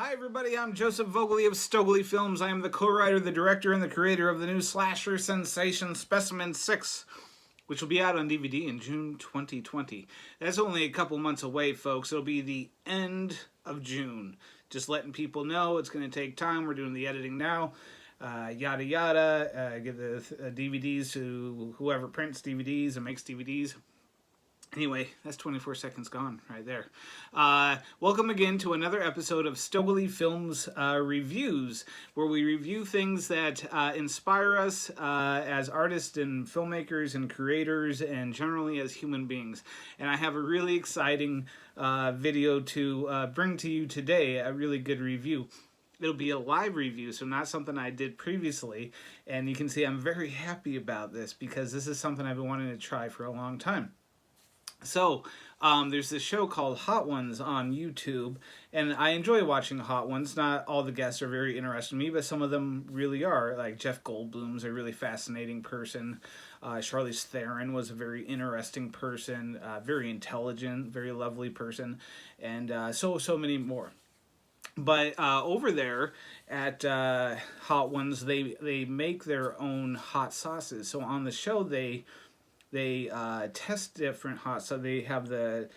Hi everybody, I'm Joseph Vogely of Stoegele Films. I am the co-writer, the director, and the creator of the new slasher sensation Specimen 6, which will be out on DVD in June 2020. That's only a couple months away, folks. It'll be the end of June. Just letting people know it's going to take time. We're doing the editing now. Yada yada. Give the DVDs to whoever prints DVDs and makes DVDs. Anyway, that's 24 seconds gone right there. Welcome again to another episode of Stoegele Films Reviews, where we review things that inspire us as artists and filmmakers and creators and generally as human beings. And I have a really exciting video to bring to you today, a really good review. It'll be a live review, so not something I did previously. And you can see I'm very happy about this because this is something I've been wanting to try for a long time. So, there's this show called Hot Ones on YouTube, and I enjoy watching Hot Ones. Not all the guests are very interesting to me, but some of them really are. Like Jeff Goldblum's a really fascinating person. Charlize Theron was a very interesting person, very intelligent, very lovely person, and so many more. But over there at Hot Ones, they make their own hot sauces. So on the show, they test different hot sauces. They have the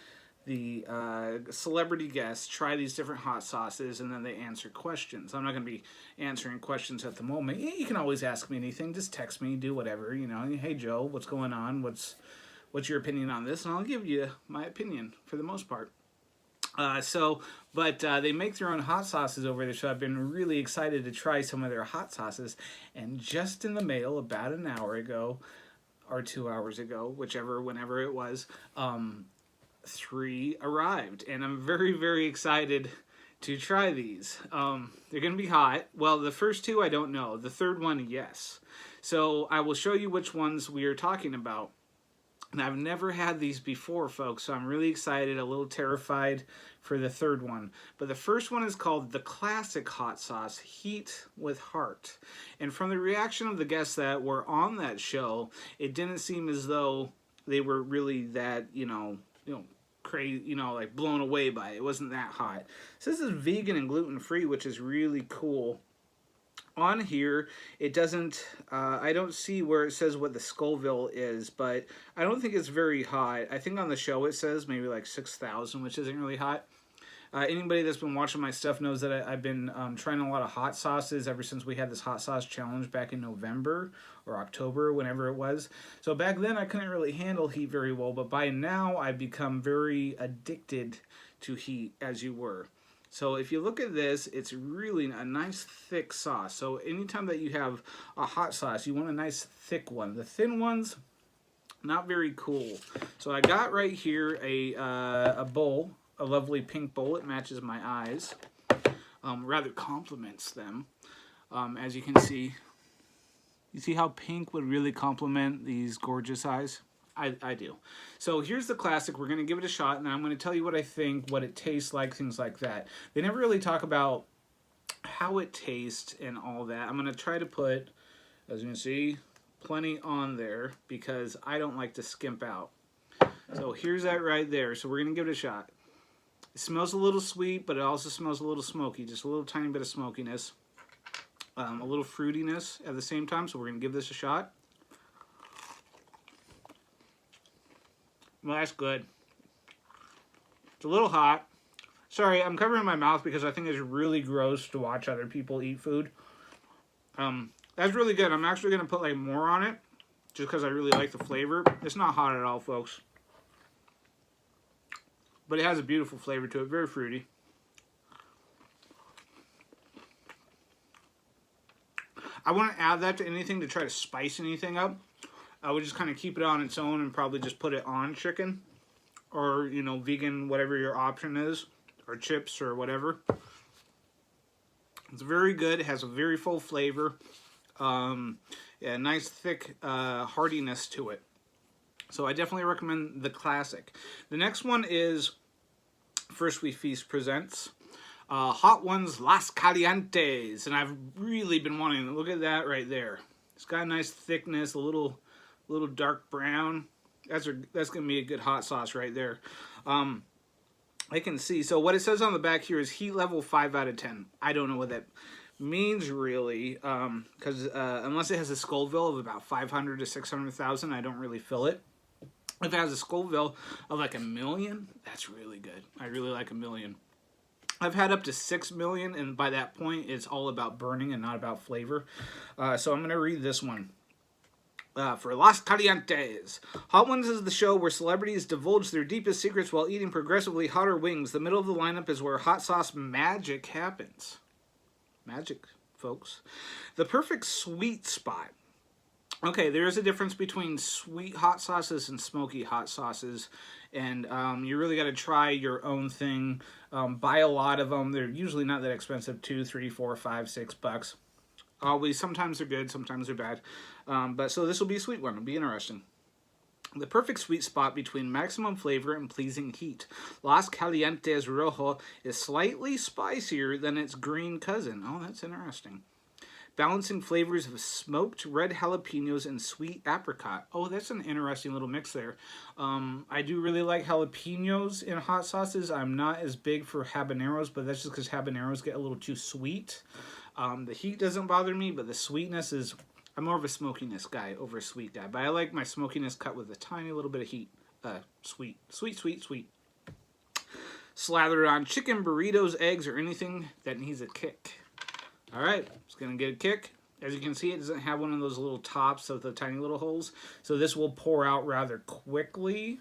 celebrity guests try these different hot sauces, and then they answer questions. I'm not going to be answering questions at the moment. You can always ask me anything. Just text me, do whatever. You know, hey Joe, what's going on? What's your opinion on this? And I'll give you my opinion for the most part. But they make their own hot sauces over there, so I've been really excited to try some of their hot sauces. And just in the mail, about an hour ago, or 2 hours ago, whenever it was, 3 arrived, and I'm very, very excited to try these. They're going to be hot. Well, the first 2 I don't know. The third one, yes. So I will show you which ones we are talking about. And I've never had these before, folks, so I'm really excited, a little terrified for the third one. But the first one is called the Classic Hot Sauce, Heat with Heart. And from the reaction of the guests that were on that show, it didn't seem as though they were really that, crazy, like blown away by it. It wasn't that hot. So this is vegan and gluten-free, which is really cool. On here, it doesn't, I don't see where it says what the Scoville is, but I don't think it's very hot. I think on the show it says maybe like 6,000, which isn't really hot. Anybody that's been watching my stuff knows that I've been trying a lot of hot sauces ever since we had this hot sauce challenge back in November or October, whenever it was. So back then I couldn't really handle heat very well, but by now I've become very addicted to heat, as you were. So if you look at this, it's really a nice thick sauce. So anytime that you have a hot sauce, you want a nice thick one. The thin ones, not very cool. So I got right here a bowl, a lovely pink bowl. It matches my eyes. Rather complements them. As you can see, you see how pink would really complement these gorgeous eyes? I do. So here's the classic. We're going to give it a shot, and I'm going to tell you what I think, what it tastes like, things like that. They never really talk about how it tastes and all that. I'm going to try to put, as you can see, plenty on there because I don't like to skimp out. So here's that right there. So we're going to give it a shot. It smells a little sweet, but it also smells a little smoky, just a little tiny bit of smokiness. A little fruitiness at the same time, so we're going to give this a shot. Well, that's good. It's a little hot. Sorry, I'm covering my mouth because I think it's really gross to watch other people eat food. That's really good. I'm actually going to put like more on it just because I really like the flavor. It's not hot at all, folks. But it has a beautiful flavor to it. Very fruity. I wouldn't add that to anything to try to spice anything up. I would just kind of keep it on its own and probably just put it on chicken or, vegan, whatever your option is, or chips or whatever. It's very good. It has a very full flavor. Yeah, nice thick heartiness to it. So I definitely recommend the classic. The next one is First We Feast presents Hot Ones Las Calientes. And I've really been wanting to look at that right there. It's got a nice thickness, a little dark brown. That's gonna be a good hot sauce right there. I can see. So what it says on the back here is heat level 5 out of 10. I don't know what that means really, because unless it has a Scoville of about 500 to 600,000, I don't really feel it. If it has a Scoville of like 1,000,000, that's really good. I really like 1,000,000. I've had up to 6,000,000, and by that point, it's all about burning and not about flavor. So I'm going to read this one. For Las Calientes. Hot Ones is the show where celebrities divulge their deepest secrets while eating progressively hotter wings. The middle of the lineup is where hot sauce magic happens. Magic, folks. The perfect sweet spot. Okay, there is a difference between sweet hot sauces and smoky hot sauces, and you really got to try your own thing. Buy a lot of them. They're usually not that expensive, $2, $3, $4, $5, $6. Always, sometimes they're good, sometimes they're bad. But so this will be a sweet one. It'll be interesting. The perfect sweet spot between maximum flavor and pleasing heat. Las Calientes Rojo is slightly spicier than its green cousin. Oh, that's interesting. Balancing flavors of smoked red jalapenos and sweet apricot. Oh, that's an interesting little mix there. I do really like jalapenos in hot sauces. I'm not as big for habaneros, but that's just because habaneros get a little too sweet. The heat doesn't bother me, but the sweetness is... I'm more of a smokiness guy over a sweet guy, but I like my smokiness cut with a tiny little bit of heat. Sweet. Sweet, sweet, sweet. Slather it on chicken, burritos, eggs, or anything that needs a kick. Alright, it's going to get a kick. As you can see, it doesn't have one of those little tops with the tiny little holes, so this will pour out rather quickly.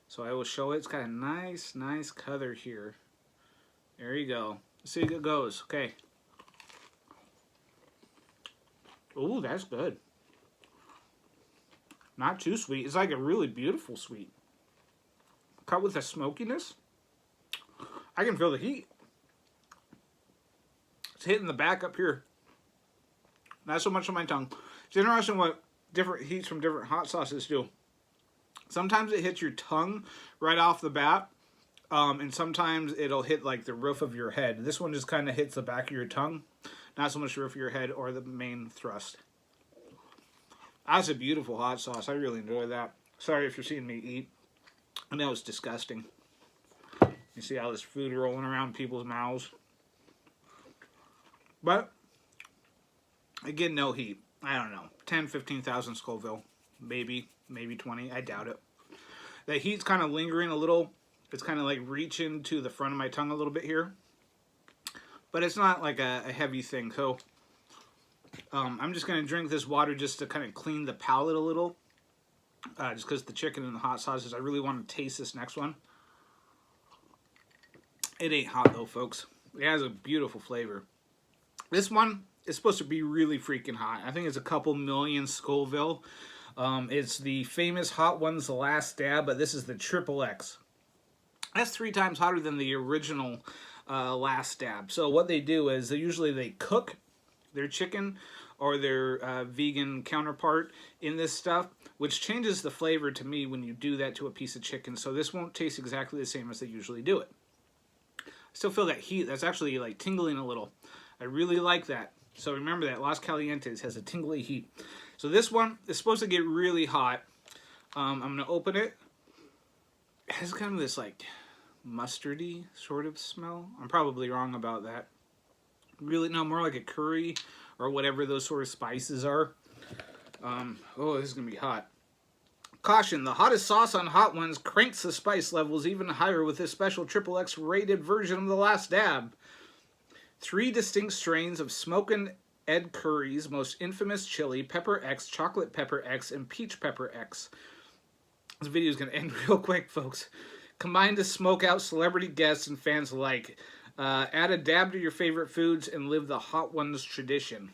So I will show it. It's got a nice color here. There you go. Let's see how it goes. Okay. Ooh, that's good. Not too sweet. It's like a really beautiful sweet. Cut with a smokiness. I can feel the heat. It's hitting the back up here. Not so much on my tongue. It's interesting what different heats from different hot sauces do. Sometimes it hits your tongue right off the bat. And sometimes it'll hit like the roof of your head. This one just kind of hits the back of your tongue. Not so much the roof of your head or the main thrust. That's a beautiful hot sauce. I really enjoy that. Sorry if you're seeing me eat. I know it's disgusting. You see all this food rolling around people's mouths. But, again, no heat. I don't know. 10, 15,000 Scoville. Maybe 20. I doubt it. The heat's kind of lingering a little. It's kind of like reaching to the front of my tongue a little bit here. But it's not like a heavy thing. So I'm just going to drink this water just to kind of clean the palate a little. Just because the chicken and the hot sauces. I really want to taste this next one. It ain't hot though, folks. It has a beautiful flavor. This one is supposed to be really freaking hot. I think it's a couple million Scoville. It's the famous Hot Ones, The Last Dab, but this is the XXX. That's 3 times hotter than the original Last Dab. So what they do is they cook their chicken or their vegan counterpart in this stuff, which changes the flavor to me when you do that to a piece of chicken. So this won't taste exactly the same as they usually do it. I still feel that heat. That's actually like tingling a little. I really like that. So remember that Las Calientes has a tingly heat. So this one is supposed to get really hot. I'm going to open it. It has kind of this like mustardy sort of smell. I'm probably wrong about that. Really, no, more like a curry or whatever those sort of spices are. Oh, this is going to be hot. Caution, the hottest sauce on Hot Ones cranks the spice levels even higher with this special XXX rated version of The Last Dab. 3 distinct strains of Smokin' Ed Curry's most infamous chili, Pepper X, Chocolate Pepper X, and Peach Pepper X. This video is going to end real quick, folks. Combined to smoke out celebrity guests and fans alike. Add a dab to your favorite foods and live the Hot Ones tradition.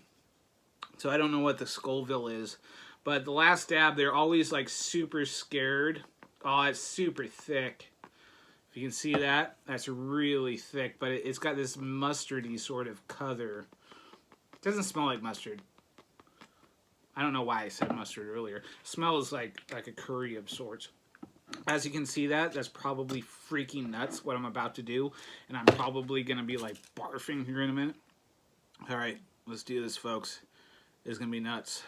So I don't know what the Scoville is, but The Last Dab, they're always like super scared. Oh, it's super thick. If you can see that, that's really thick, but it's got this mustardy sort of color. It doesn't smell like mustard. I don't know why I said mustard earlier. It smells like a curry of sorts. As you can see that's probably freaking nuts what I'm about to do, and I'm probably going to be like barfing here in a minute. All right, let's do this, folks. It's going to be nuts.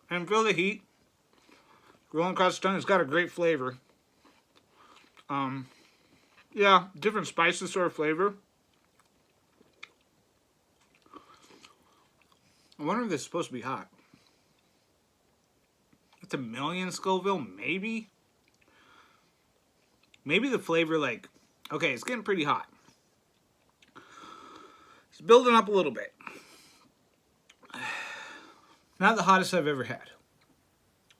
And feel the heat. Rolling across the tongue, it's got a great flavor. Yeah, different spices sort of flavor. I wonder if this is supposed to be hot. It's 1,000,000 Scoville, maybe? Maybe the flavor, like... Okay, it's getting pretty hot. It's building up a little bit. Not the hottest I've ever had.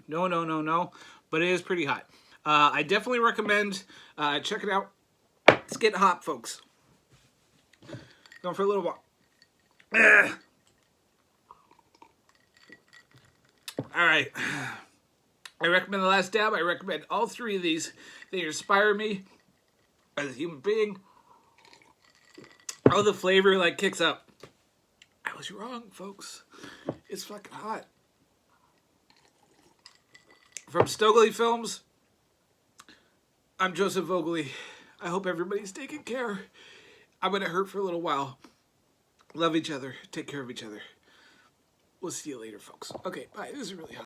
No. But it is pretty hot. I definitely recommend check it out. It's getting hot, folks. Going for a little while. Alright. I recommend The Last Dab. I recommend all three of these. They inspire me as a human being. Oh, the flavor like kicks up. I was wrong, folks. It's fucking hot. From Stoegele Films, I'm Joseph Vogely. I hope everybody's taking care. I'm gonna hurt for a little while. Love each other. Take care of each other. We'll see you later, folks. Okay, bye. This is really hot.